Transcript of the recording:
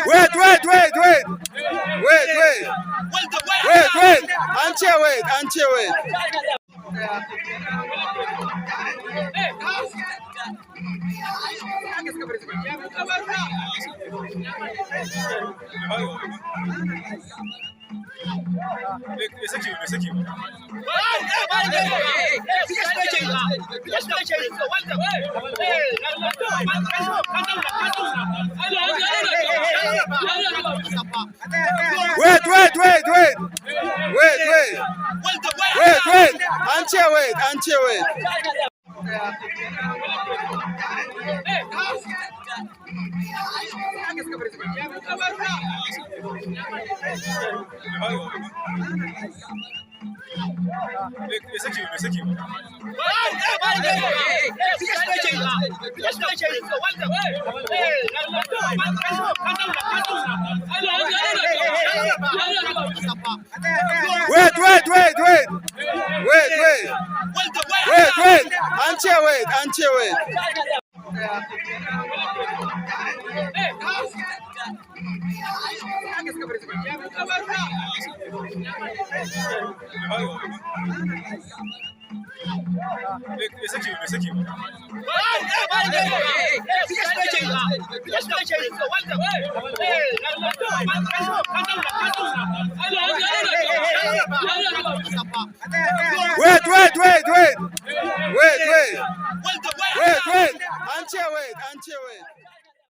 Wait, wait, wait, wait. Wait, wait. Wait, wait. Anche, wait. Anche, wait. Wait, wait, wait, wait. Wait, wait. Wait, wait. Anche, wait. Anche, wait. Wait, wait, wait, wait. Wait, wait. Wait, wait. Anche, wait. Anche, wait. Wait, wait, wait, wait.